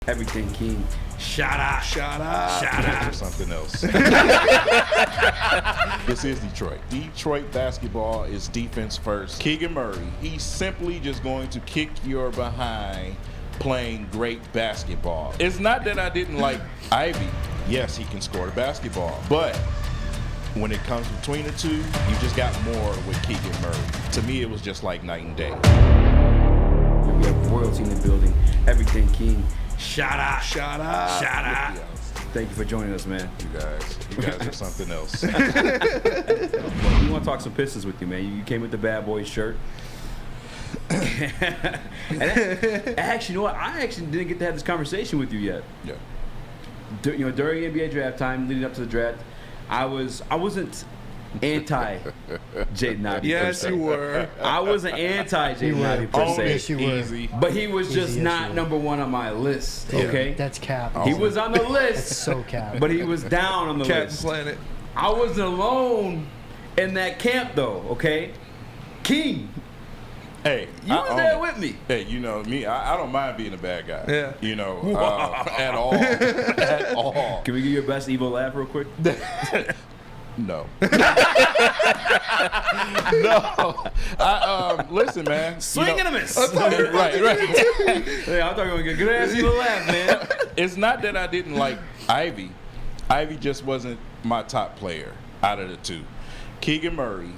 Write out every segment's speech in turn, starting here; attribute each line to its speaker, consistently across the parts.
Speaker 1: Everything King. Shout out.
Speaker 2: Something else. This is Detroit. Detroit basketball is defense first. Keegan Murray, he's simply just going to kick your behind playing great basketball. It's not that I didn't like Ivey. Yes, he can score the basketball. But when it comes between the two, you just got more with Keegan Murray. To me, it was just like night and day.
Speaker 1: We have royalty in the building. Everything King. Shout out. Thank you for joining us, man.
Speaker 2: You guys are something else.
Speaker 1: We want to talk some Pistons with you, man. You came with the Bad Boys shirt. Actually, you know what? I actually didn't get to have this conversation with you yet.
Speaker 2: Yeah.
Speaker 1: During NBA draft time, leading up to the draft, I wasn't anti Jaden Ivey.
Speaker 3: Yes, you were.
Speaker 1: I wasn't anti Jaden Ivey per se.
Speaker 3: Yes, you were.
Speaker 2: Easy.
Speaker 1: But he was just
Speaker 3: Easy,
Speaker 1: not number one on my list. Okay,
Speaker 3: That's cap.
Speaker 1: he was on the list.
Speaker 3: That's so cap.
Speaker 1: But he was down on the
Speaker 3: Captain
Speaker 1: list.
Speaker 3: Planet.
Speaker 1: I wasn't alone in that camp, though. Okay, King,
Speaker 2: Hey,
Speaker 1: you was there with me.
Speaker 2: Hey, you know me. I don't mind being a bad guy.
Speaker 3: Yeah.
Speaker 2: You know, at all. At all.
Speaker 1: Can we give you your best evil laugh real quick?
Speaker 2: No. No. Listen, man.
Speaker 1: Swing and a miss.
Speaker 2: Right.
Speaker 1: Yeah, I thought you were gonna get a good ass evil laugh, man.
Speaker 2: It's not that I didn't like Ivey. Ivey just wasn't my top player out of the two. Keegan Murray,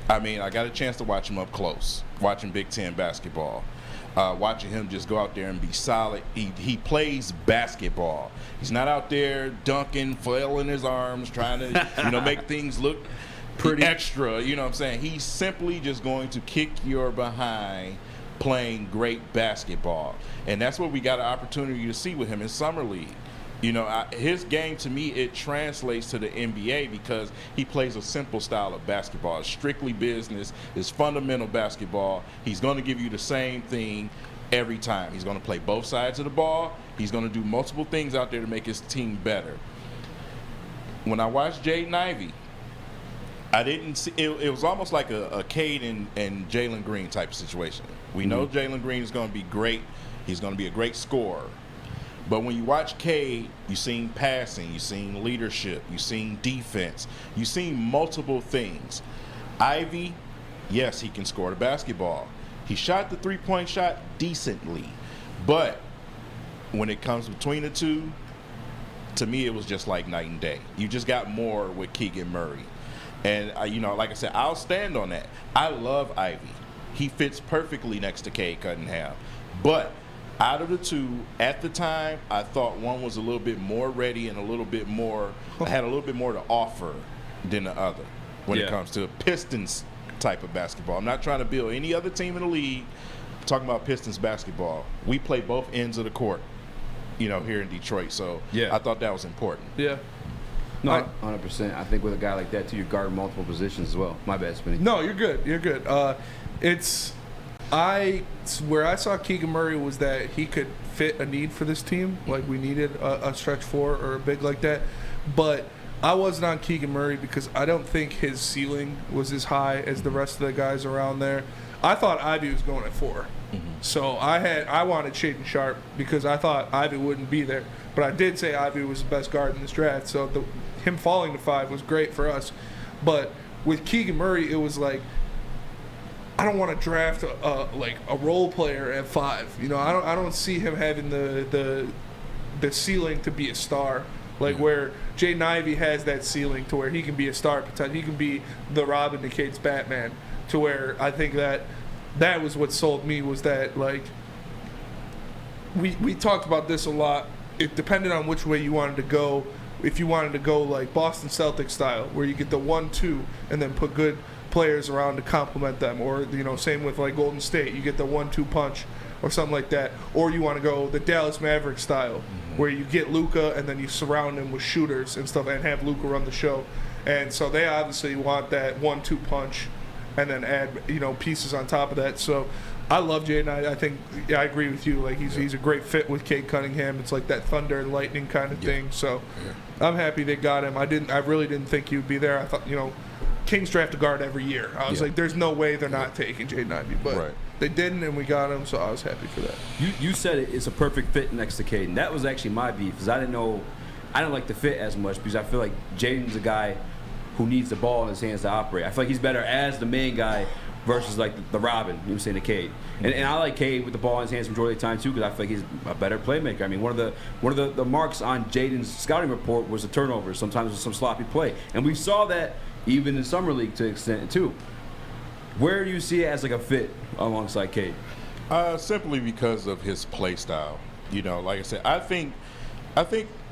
Speaker 2: I mean, I got a chance to watch him up close, watching Big Ten basketball, watching him just go out there and be solid. He plays basketball. He's not out there dunking, flailing his arms, trying to make things look pretty extra. You know what I'm saying? He's simply just going to kick your behind playing great basketball. And that's what we got an opportunity to see with him in Summer League. You know, his game, to me, it translates to the NBA because he plays a simple style of basketball. It's strictly business. It's fundamental basketball. He's going to give you the same thing every time. He's going to play both sides of the ball. He's going to do multiple things out there to make his team better. When I watched Jaden Ivey, I didn't see it was almost like a Cade and Jalen Green type of situation. We know Jalen Green is going to be great. He's going to be a great scorer. But when you watch Cade, you've seen passing, you've seen leadership, you've seen defense, you've seen multiple things. Ivey, yes, he can score the basketball. He shot the three-point shot decently. But when it comes between the two, to me, it was just like night and day. You just got more with Keegan Murray. And, like I said, I'll stand on that. I love Ivey. He fits perfectly next to Cade Cunningham. But out of the two, at the time, I thought one was a little bit more ready and had a little bit more to offer than the other when it comes to Pistons type of basketball. I'm not trying to build any other team in the league. I'm talking about Pistons basketball. We play both ends of the court, here in Detroit. So I thought that was important.
Speaker 3: Yeah.
Speaker 1: No, 100%. I think with a guy like that, too, you're guarding multiple positions as well. My bad, Spinny.
Speaker 3: No, you're good. You're good. Where I saw Keegan Murray was that he could fit a need for this team. Like we needed a stretch four or a big like that. But I wasn't on Keegan Murray because I don't think his ceiling was as high as the rest of the guys around there. I thought Ivey was going at 4. So I wanted Shaden Sharp because I thought Ivey wouldn't be there. But I did say Ivey was the best guard in this draft. So him falling to 5 was great for us. But with Keegan Murray, it was like, I don't want to draft a role player at 5. I don't see him having the ceiling to be a star. Where Jaden Ivey has that ceiling to where he can be a star potential. He can be the Robin to Cade's Batman. To where I think that was what sold me was that we talked about this a lot. It depended on which way you wanted to go. If you wanted to go like Boston Celtics style, where you get the 1-2 and then put good players around to complement them, or same with like Golden State, you get the 1-2 punch or something like that, or you want to go the Dallas Mavericks style, where you get Luka and then you surround him with shooters and stuff and have Luka run the show. And so they obviously want that 1-2 punch and then add pieces on top of that. So I love Jaden. I think I agree with you. Like he's a great fit with Cade Cunningham. It's like that thunder and lightning kind of thing. So I'm happy they got him. I really didn't think he would be there. I thought Kings draft a guard every year. I was
Speaker 2: Yeah.
Speaker 3: like, there's no way they're not taking Jaden Ivey. But
Speaker 2: Right.
Speaker 3: they didn't, and we got him, so I was happy for that.
Speaker 1: You said it's a perfect fit next to Caden. That was actually my beef, because I didn't like the fit as much, because I feel like Jaden's a guy who needs the ball in his hands to operate. I feel like he's better as the main guy versus like the Robin, you know what I'm saying, the Cade. And I like Cade with the ball in his hands majority of the time too, because I feel like he's a better playmaker. I mean, one of the marks on Jaden's scouting report was the turnovers. Sometimes it was some sloppy play, and we saw that even in summer league to an extent too. Where do you see it as like a fit alongside Cade?
Speaker 2: Simply because of his play style. You know, like I said, I think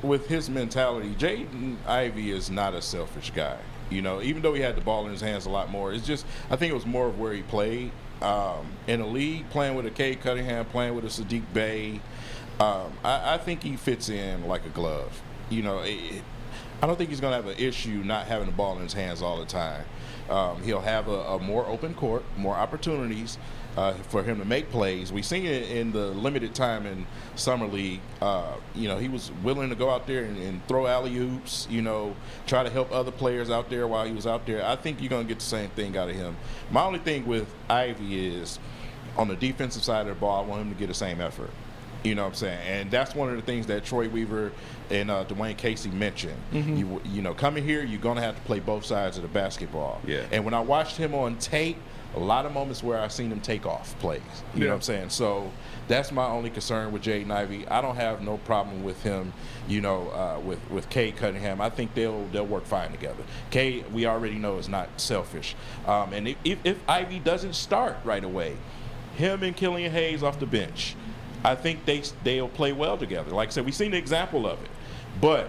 Speaker 2: with his mentality, Jaden Ivey is not a selfish guy. You know, even though he had the ball in his hands a lot more, it's just, I think it was more of where he played. In a league, playing with a Cade Cunningham, playing with a Sadiq Bey, I think he fits in like a glove. You know, I don't think he's going to have an issue not having the ball in his hands all the time. He'll have a more open court, more opportunities for him to make plays. We've seen it in the limited time in Summer League. You know, he was willing to go out there and throw alley-oops, you know, try to help other players out there while he was out there. I think you're going to get the same thing out of him. My only thing with Ivy is on the defensive side of the ball, I want him to get the same effort. You know what I'm saying? And that's one of the things that Troy Weaver and Dwayne Casey mentioned. Mm-hmm. You know, coming here, you're going to have to play both sides of the basketball.
Speaker 1: Yeah.
Speaker 2: And when I watched him on tape, a lot of moments where I seen him take off plays. You know what I'm saying? So that's my only concern with Jaden Ivey. I don't have no problem with him, you know, with Cade Cunningham. I think they'll work fine together. Cade, we already know, is not selfish. And if Ivey doesn't start right away, him and Killian Hayes off the bench, I think they'll play well together. Like I said, we've seen the example of it. But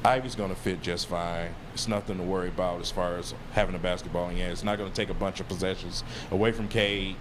Speaker 2: Ivey's going to fit just fine. It's nothing to worry about as far as having a basketball in your hand. It's not going to take a bunch of possessions away from Cade.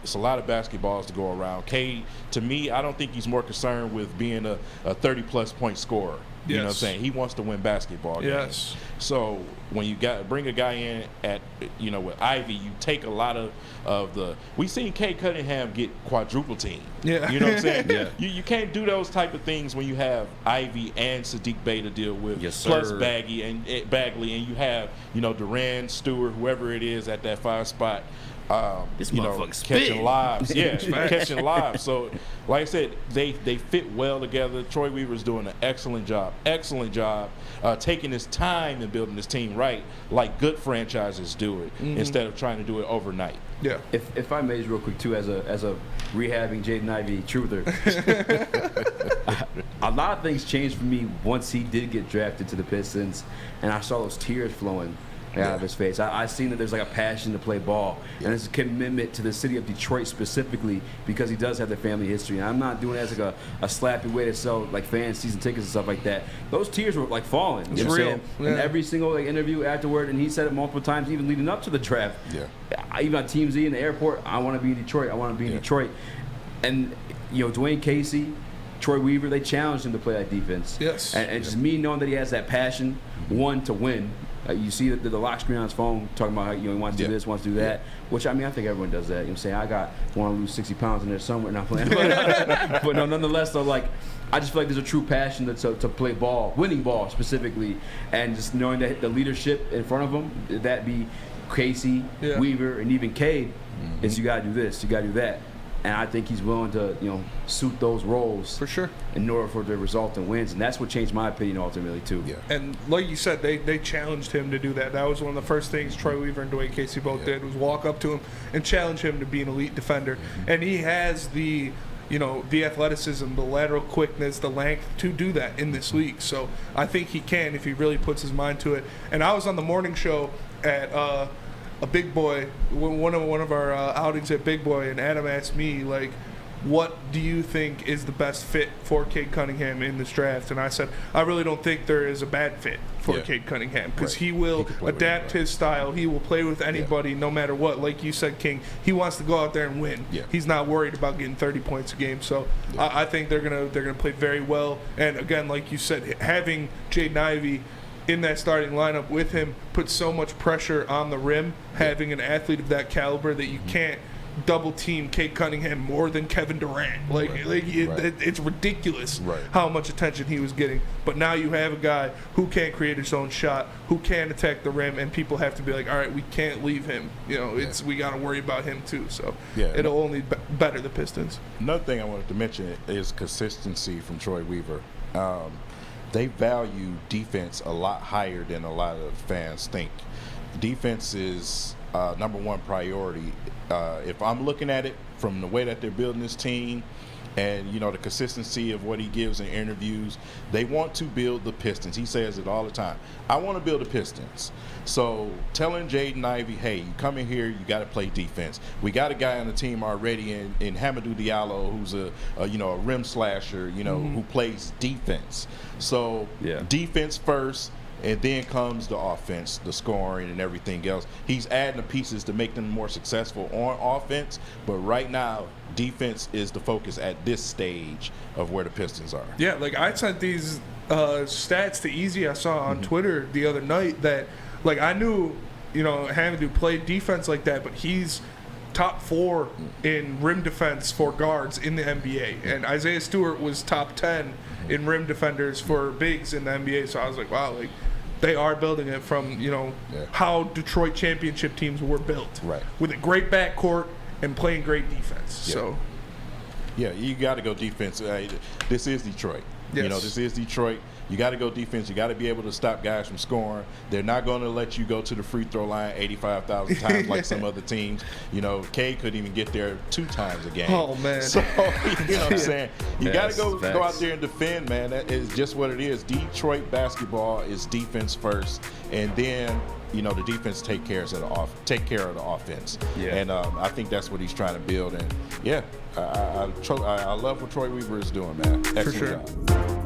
Speaker 2: It's a lot of basketballs to go around. Cade, to me, I don't think he's more concerned with being a 30-plus point scorer. You know what I'm saying? He wants to win basketball games.
Speaker 3: Yes.
Speaker 2: So when you bring a guy in at, you know, with Ivy, you take a lot of the. We've seen Cade Cunningham get quadruple team.
Speaker 3: Yeah.
Speaker 2: You know what I'm saying?
Speaker 1: Yeah.
Speaker 2: You can't do those type of things when you have Ivy and Sadiq Bey to deal with.
Speaker 1: Yes, sir.
Speaker 2: Plus Bagley, and you have, you know, Duran, Stewart, whoever it is at that 5 spot.
Speaker 1: This
Speaker 2: you know,
Speaker 1: motherfucker's
Speaker 2: catching
Speaker 1: big.
Speaker 2: lives. Yeah, catching lives. So, like I said, they fit well together. Troy Weaver's doing an excellent job taking his time and building his team right, like good franchises do it, instead of trying to do it overnight.
Speaker 3: Yeah.
Speaker 1: If I may, real quick too, as a rehabbing Jaden Ivey truther, a lot of things changed for me once he did get drafted to the Pistons, and I saw those tears flowing out of his face. I seen that there's like a passion to play ball, and it's a commitment to the city of Detroit specifically, because he does have the family history. And I'm not doing it as like a slappy way to sell like fan season tickets and stuff like that. Those tears were like falling.
Speaker 3: It's
Speaker 1: you know what I'm
Speaker 3: real.
Speaker 1: saying?
Speaker 3: Yeah.
Speaker 1: In every single like interview afterward, and he said it multiple times, even leading up to the draft.
Speaker 2: Yeah.
Speaker 1: Even on Team Z in the airport, I want to be in Detroit. I want to be in Detroit. And you know, Dwayne Casey, Troy Weaver, they challenged him to play that defense.
Speaker 3: Yes.
Speaker 1: And just me knowing that he has that passion, one, to win. You see the lock screen on his phone talking about how, you know, he wants to do this, wants to do that. Which, I mean, I think everyone does that. You know what I'm saying? I want to lose 60 pounds in there somewhere, not playing. But no, nonetheless, though, like, I just feel like there's a true passion to play ball, winning ball specifically, and just knowing that the leadership in front of him, that be Casey, Weaver, and even Cade, is you got to do this, you got to do that. And I think he's willing to, you know, suit those roles
Speaker 3: For sure.
Speaker 1: in order for the result in wins, and that's what changed my opinion ultimately too.
Speaker 2: Yeah.
Speaker 3: And like you said, they challenged him to do that. That was one of the first things Troy Weaver and Dwayne Casey both did, was walk up to him and challenge him to be an elite defender. And he has the, you know, the athleticism, the lateral quickness, the length to do that in this league. So I think he can if he really puts his mind to it. And I was on the morning show at a Big Boy, one of our outings at Big Boy, and Adam asked me, like, what do you think is the best fit for Cade Cunningham in this draft? And I said, I really don't think there is a bad fit for Cade Cunningham, because he will adapt his style. He will play with anybody no matter what. Like you said, King, he wants to go out there and win. He's not worried about getting 30 points a game. So I think they're gonna play very well. And again, like you said, having Jaden Ivey in that starting lineup with him puts so much pressure on the rim, having an athlete of that caliber, that you can't double team Kate Cunningham more than Kevin Durant. It's ridiculous how much attention he was getting. But now you have a guy who can't create his own shot, who can attack the rim, and people have to be like, all right, we can't leave him. We got to worry about him too. So it'll only better the Pistons.
Speaker 2: Another thing I wanted to mention is consistency from Troy Weaver. They value defense a lot higher than a lot of fans think. Defense is number one priority. If I'm looking at it from the way that they're building this team and, the consistency of what he gives in interviews, they want to build the Pistons. He says it all the time. I want to build the Pistons. So telling Jaden Ivey, hey, you come in here, you got to play defense. We got a guy on the team already in Hamidou Diallo who's a rim slasher, who plays defense. So defense first. And then comes the offense, the scoring, and everything else. He's adding the pieces to make them more successful on offense. But right now, defense is the focus at this stage of where the Pistons are.
Speaker 3: Yeah, I sent these stats to Easy I saw on Twitter the other night that, I knew, Hamidou played defense like that, but he's top 4 in rim defense for guards in the NBA. And Isaiah Stewart was top 10 in rim defenders for bigs in the NBA. So I was like, wow, they are building it from, how Detroit championship teams were built.
Speaker 2: Right.
Speaker 3: With a great backcourt and playing great defense.
Speaker 2: Yeah.
Speaker 3: So.
Speaker 2: Yeah, you got to go defense. This is Detroit.
Speaker 3: Yes.
Speaker 2: This is Detroit. You got to go defense. You got to be able to stop guys from scoring. They're not going to let you go to the free throw line 85,000 times like some other teams. Cade couldn't even get there 2 times a game.
Speaker 3: Oh, man.
Speaker 2: So, what I'm saying? You got to go out there and defend, man. That is just what it is. Detroit basketball is defense first, and then the defense take care of the offense.
Speaker 1: Yeah.
Speaker 2: And I think that's what he's trying to build. And I love what Troy Weaver is doing, man. Excellent
Speaker 3: For sure.
Speaker 2: job.